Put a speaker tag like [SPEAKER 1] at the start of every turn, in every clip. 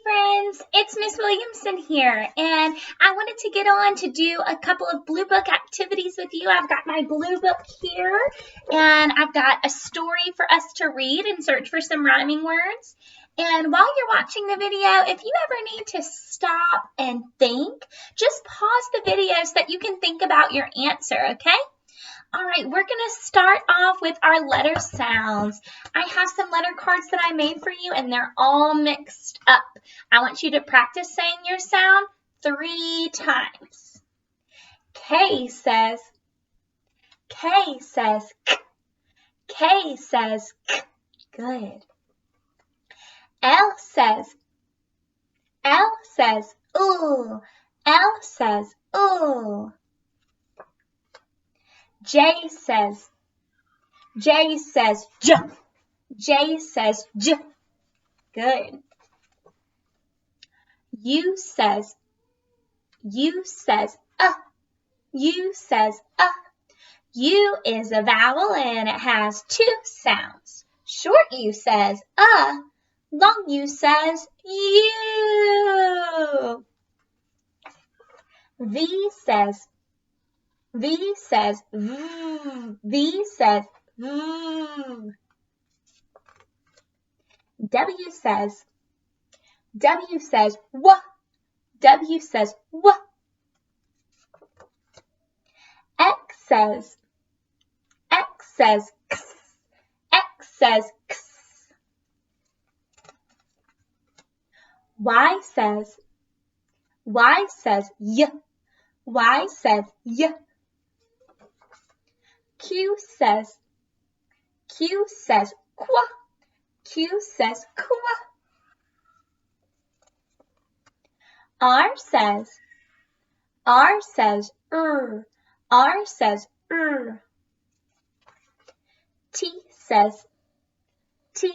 [SPEAKER 1] friends, it's Miss Williamson here, and I wanted to get on to do a couple of Blue Book activities with you. I've got my Blue Book here, and I've got a story for us to read and search for some rhyming words. And while you're watching the video, if you ever need to stop and think, just pause the video so that you can think about your answer, okay? All right, we're going to start off with our letter sounds. I have some letter cards that I made for you, and they're all mixed up. I want you to practice saying your sound 3 times. K says K. K says K. Good. L says ooh. L says ooh. J says J. J says J. Good. U says U says U says U is a vowel and it has 2 sounds. Short U says long U says you. V says V. V says V. W says W. W says W. X says X. X says X. Y says Y. Y says Y. Q says qua. Q says qua. R says R says T says T.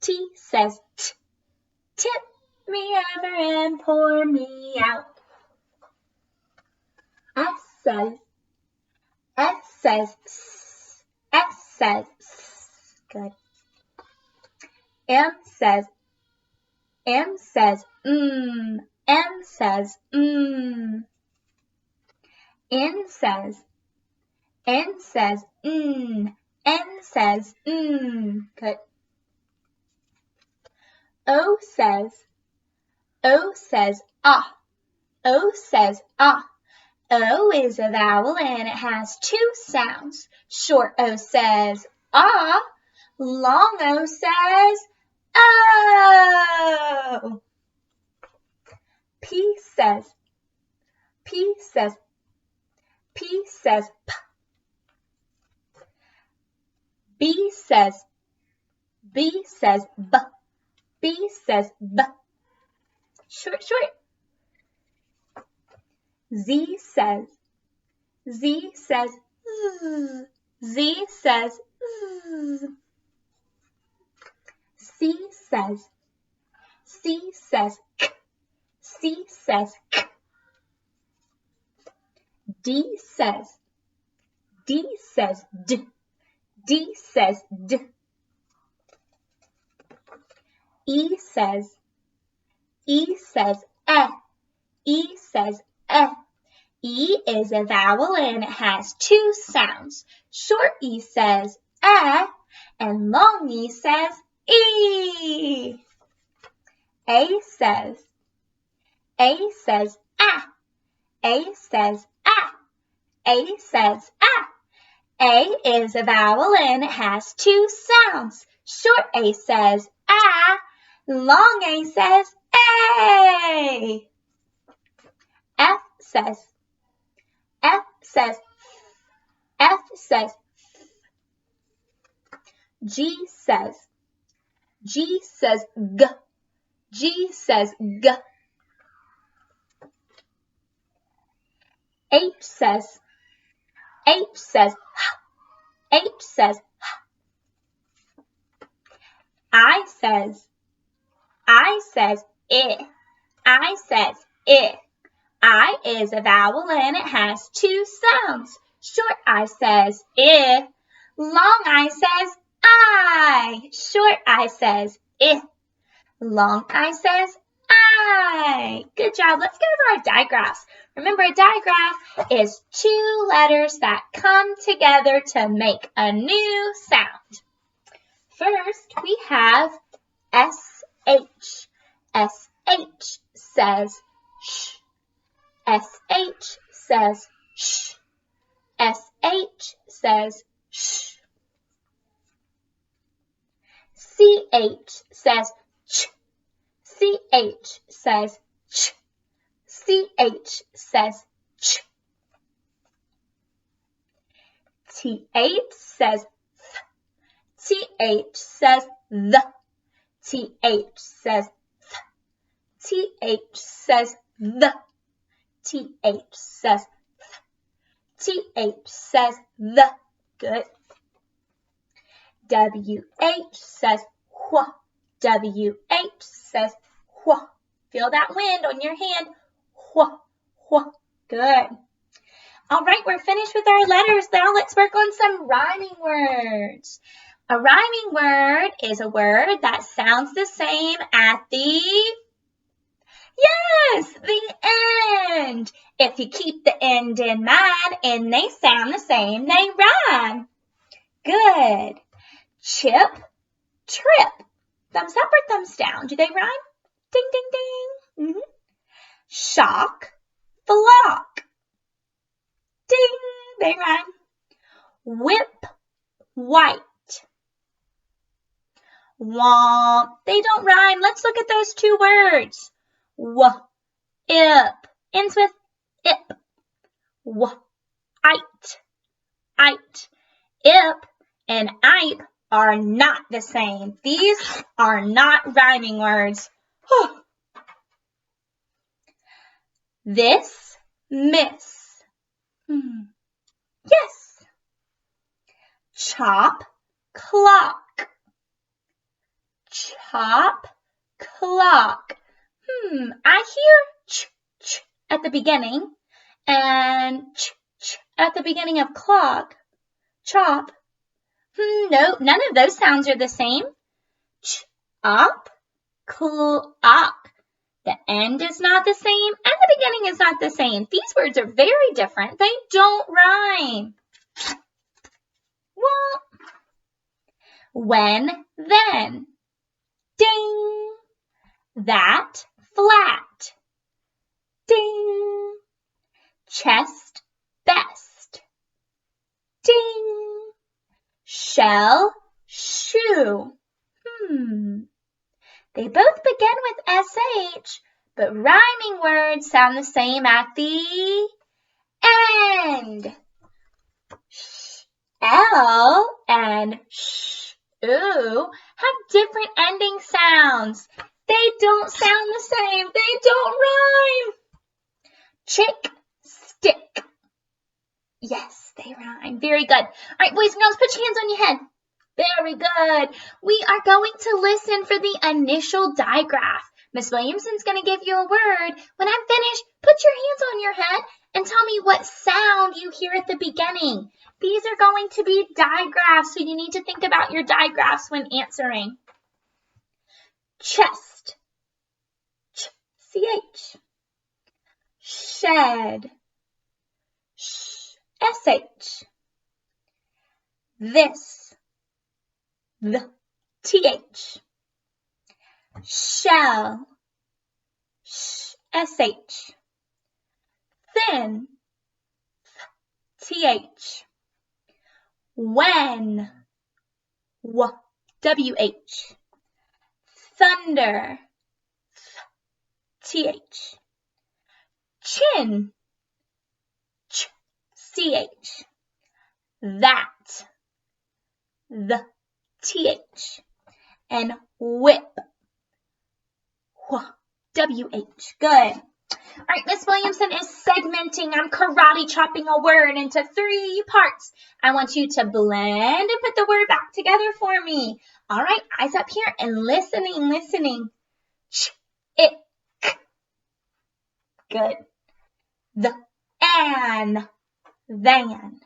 [SPEAKER 1] T says T. Tip me over and pour me out. S says good. M says M says N says good. O says ah. O says ah. O is a vowel and it has 2 sounds. Short O says ah. Long O says oh. P says P. B says B. B says B. Short. Z says Z. Z says Z. C says K. C says K. D says D. D says D. E says E. E says eh. E is a vowel and it has 2 sounds. Short E says eh, and long E says e. A says ah. A says ah. A says ah. A is a vowel and it has 2 sounds. Short A says ah. Long A says a. F says G says G. G says G. H says H. H says I says I. I says I. I is a vowel and it has 2 sounds. Short I says I. Long I says I. Short I says I. Long I says I. Good job. Let's go over our digraphs. Remember, a digraph is two letters that come together to make a new sound. First, we have SH. SH says sh. SH says sh. SH says sh. CH says ch. CH says ch. CH says ch. TH says th. TH says the. TH says th. TH says the. TH says th. TH says the. Good. WH says wh. WH says wh. Feel that wind on your hand. Wh, wh. Good. All right, we're finished with our letters. Now let's work on some rhyming words. A rhyming word is a word that sounds the same at the, yes, the end. If you keep the end in mind and they sound the same, they rhyme. Good. Chip, trip. Thumbs up or thumbs down? Do they rhyme? Ding, ding, ding. Mm-hmm. Shock, flock. Ding, they rhyme. Whip, white. Womp, they don't rhyme. Let's look at those two words. Ip, ends with ip. Ite. Ip and ipe are not the same. These are not rhyming words. This, miss. Yes. Chop, clock. Chop, clock. I hear ch, ch at the beginning and ch, ch at the beginning of clock. Chop. No, none of those sounds are the same. Chop, clock. The end is not the same and the beginning is not the same. These words are very different. They don't rhyme. Well, when, then. Ding. That, flat. Ding. Chest, best. Ding. Shell, shoe. They both begin with SH, but rhyming words sound the same at the end. L and ooh have different ending sounds. They don't sound the same. They don't rhyme. Chick, stick. Yes, they rhyme. Very good. All right, boys and girls, put your hands on your head. Very good. We are going to listen for the initial digraph. Miss Williamson's going to give you a word. When I'm finished, put your hands on your head and tell me what sound you hear at the beginning. These are going to be digraphs, so you need to think about your digraphs when answering. Chest. Ch-C-H. Shed. Sh-S-H. This. The TH. Shell. Sh-S-H. Thin. TH. When. W-H. Thunder. TH. Chin. Ch-C-H. That. The TH. And whip. W-H. Good. All right, Miss Williamson is segmenting. I'm karate chopping a word into 3 parts. I want you to blend and put the word back together for me. All right, eyes up here and listening. Ch, it, k. Good. The, an, van.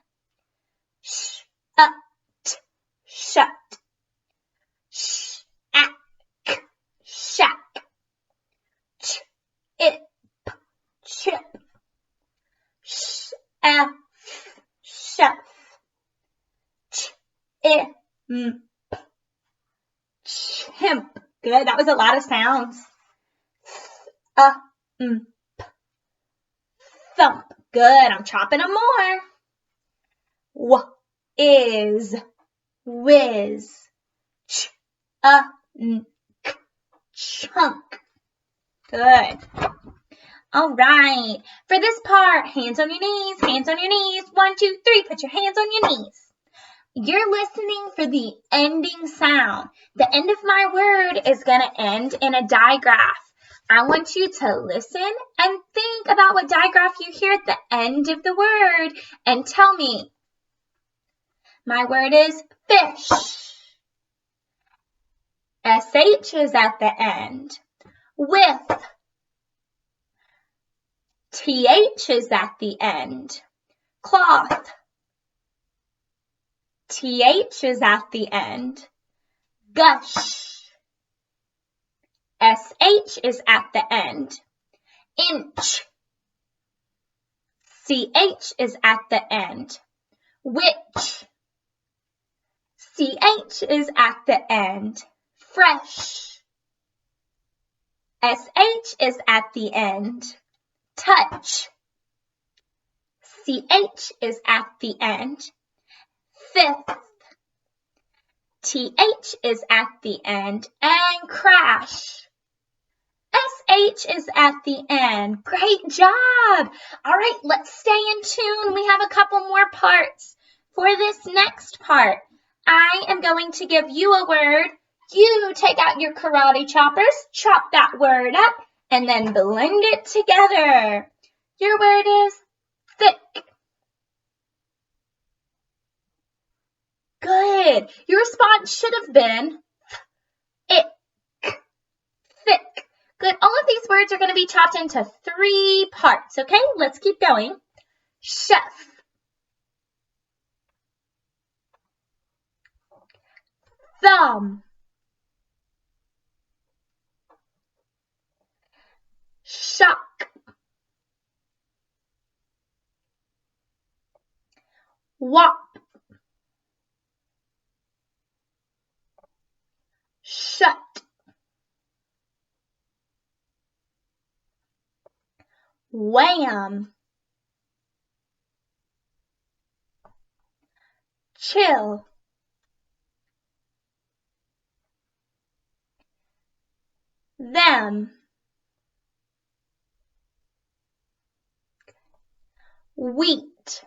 [SPEAKER 1] Sh, t, shut. Sh, at, k, shack. Chimp. Good. That was a lot of sounds. Thump. Good. I'm chopping them more. Is. Whiz. Chunk. Good. All right. For this part, hands on your knees, hands on your knees. 1, 2, 3. Put your hands on your knees. You're listening for the ending sound. The end of my word is going to end in a digraph. I want you to listen and think about what digraph you hear at the end of the word and tell me. My word is fish. SH is at the end. With. TH is at the end. Cloth. TH is at the end. Gush. SH is at the end. Inch. CH is at the end. Which. CH is at the end. Fresh. SH is at the end. Touch. CH is at the end. Fifth. TH is at the end. And crash. SH is at the end. Great job. All right, let's stay in tune. We have a couple more parts. For this next part, I am going to give you a word. You take out your karate choppers, chop that word up, and then blend it together. Your word is thick. Good. Your response should have been ick. Thick. Good. All of these words are going to be chopped into 3 parts, okay? Let's keep going. Chef. Thumb. Shock. Wop. Shut. Wham. Chill. Them. Wheat.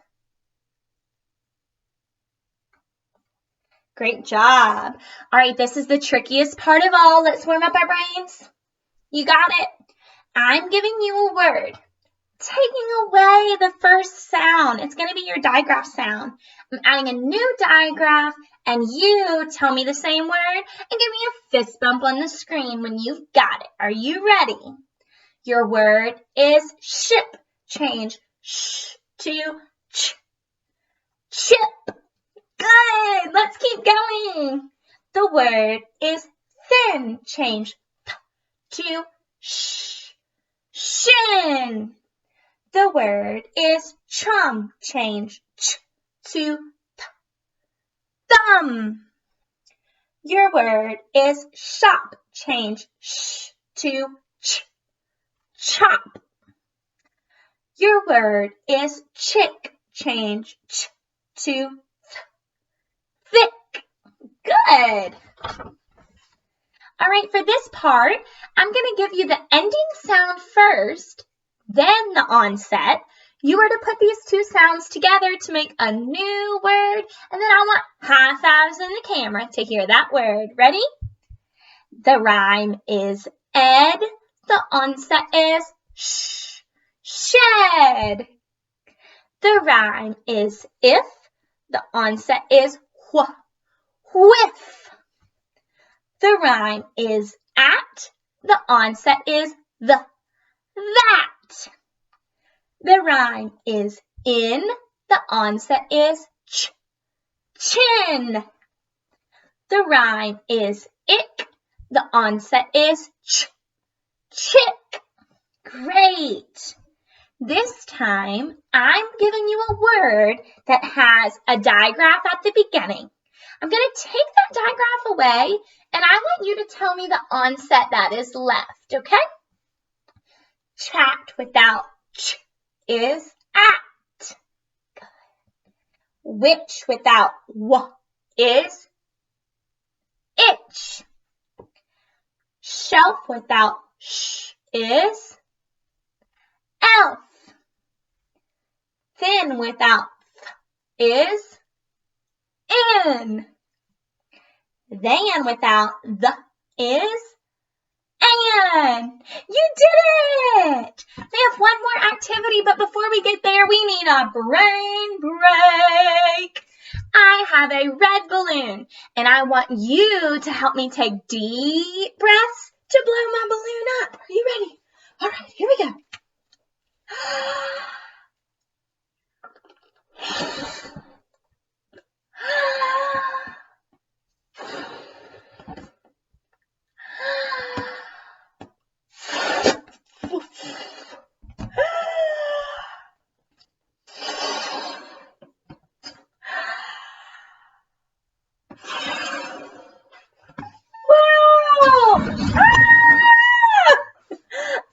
[SPEAKER 1] Great job. All right, this is the trickiest part of all. Let's warm up our brains. You got it. I'm giving you a word. Taking away the first sound. It's going to be your digraph sound. I'm adding a new digraph, and you tell me the same word and give me a fist bump on the screen when you've got it. Are you ready? Your word is ship. Change sh to ch. Chip. Good. Let's keep going. The word is thin. Change th to sh. Shin. The word is chum. Change ch to th. Thumb. Your word is shop. Change sh to ch. Chop. Your word is chick. Change ch to th. Thick. Good. All right, for this part, I'm going to give you the ending sound first, then the onset. You are to put these 2 sounds together to make a new word, and then I want high fives in the camera to hear that word. Ready? The rhyme is ed. The onset is sh. Shed. The rhyme is if. The onset is wh. Whiff. The rhyme is at. The onset is the. That. The rhyme is in. The onset is ch. Chin. The rhyme is ick. The onset is ch. Chick. Great. This time, I'm giving you a word that has a digraph at the beginning. I'm going to take that digraph away, and I want you to tell me the onset that is left, okay? Chat without ch is at. Which without w is itch. Shelf without sh is elf. Thin without th is in. Than without the is and. You did it! We have one more activity, but before we get there, we need a brain break. I have a red balloon, and I want you to help me take deep breaths to blow my balloon up. Are you ready? All right, here we go.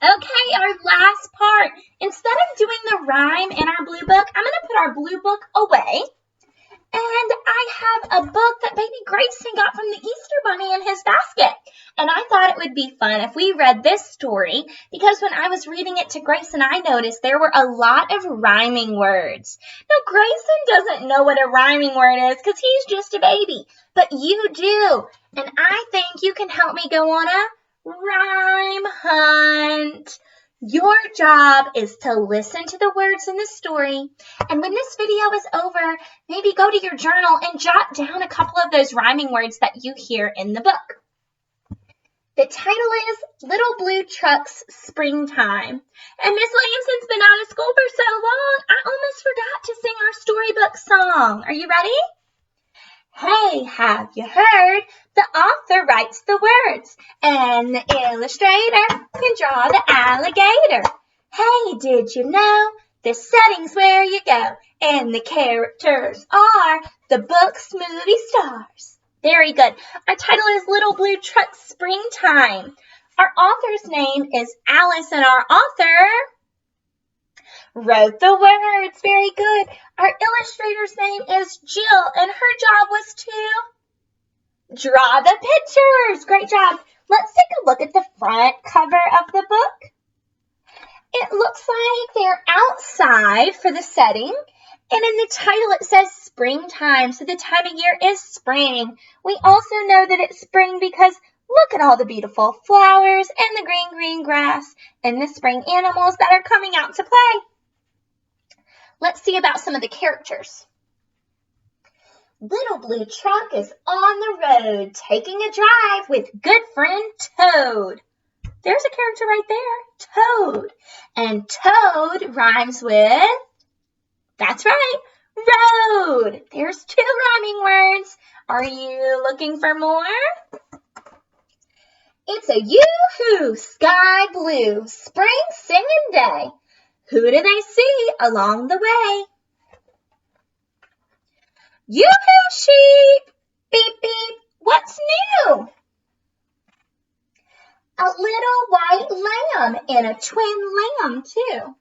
[SPEAKER 1] Okay, our last part. Instead of doing the rhyme in our blue book, I'm going to put our blue book away. And I have a book that baby Grayson got from the Easter Bunny in his basket. And I thought it would be fun if we read this story, because when I was reading it to Grayson, I noticed there were a lot of rhyming words. Now, Grayson doesn't know what a rhyming word is because he's just a baby, but you do. And I think you can help me go on a rhyme hunt. Your job is to listen to the words in the story, and when this video is over, maybe go to your journal and jot down a couple of those rhyming words that you hear in the book. The title is Little Blue Truck's Springtime. And Miss Williamson's been out of school for so long, I almost forgot to sing our storybook song. Are you ready? Hey, have you heard? The author writes the words, and the illustrator can draw the alligator. Hey, did you know? The setting's where you go, and the characters are the book's movie stars. Very good. Our title is Little Blue Truck Springtime. Our author's name is Alice, and our author wrote the words. Very good. Our illustrator's name is Jill, and her job was to draw the pictures. Great job. Let's take a look at the front cover of the book. It looks like they're outside for the setting, and in the title it says springtime, so the time of year is spring. We also know that it's spring because look at all the beautiful flowers and the green grass and the spring animals that are coming out to play. Let's see about some of the characters. Little Blue Truck is on the road taking a drive with good friend Toad. There's a character right there, Toad. And Toad rhymes with, that's right, road. There's 2 rhyming words. Are you looking for more? It's a yoo-hoo, sky blue, spring singing day. Who do they see along the way? Yoo-hoo, sheep! Beep, beep! What's new? A little white lamb and a twin lamb, too.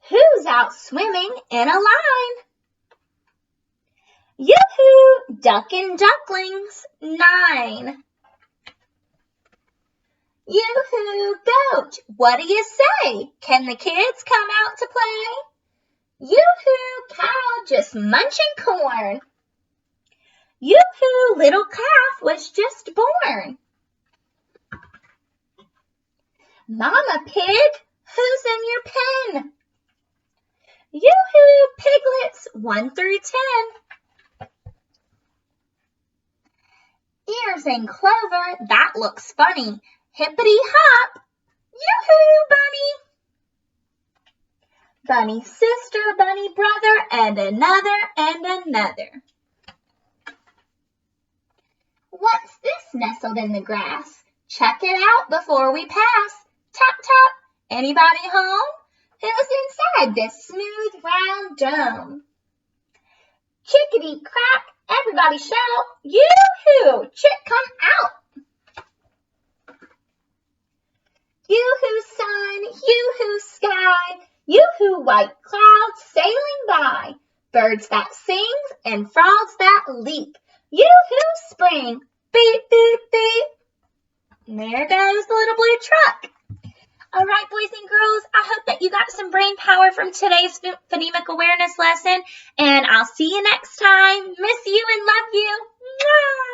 [SPEAKER 1] Who's out swimming in a line? Yoo-hoo! Duck and ducklings, 9. Yoo-hoo, goat, what do you say? Can the kids come out to play? Yoo-hoo, cow just munching corn. Yoo-hoo, little calf was just born. Mama pig, who's in your pen? Yoo-hoo, piglets, 1 through 10. Ears and clover, that looks funny. Hippity hop, yoo-hoo, bunny. Bunny sister, bunny brother, and another. What's this nestled in the grass? Check it out before we pass. Tap, tap. Anybody home? Who's inside this smooth round dome? Chickadee crack, everybody shout, yoo-hoo, chick come out. Yoo-hoo sun, yoo-hoo sky, yoo-hoo white clouds sailing by. Birds that sing and frogs that leap. Yoo-hoo spring, beep, beep, beep. And there goes the little blue truck. All right, boys and girls, I hope that you got some brain power from today's phonemic awareness lesson, and I'll see you next time. Miss you and love you. Mwah!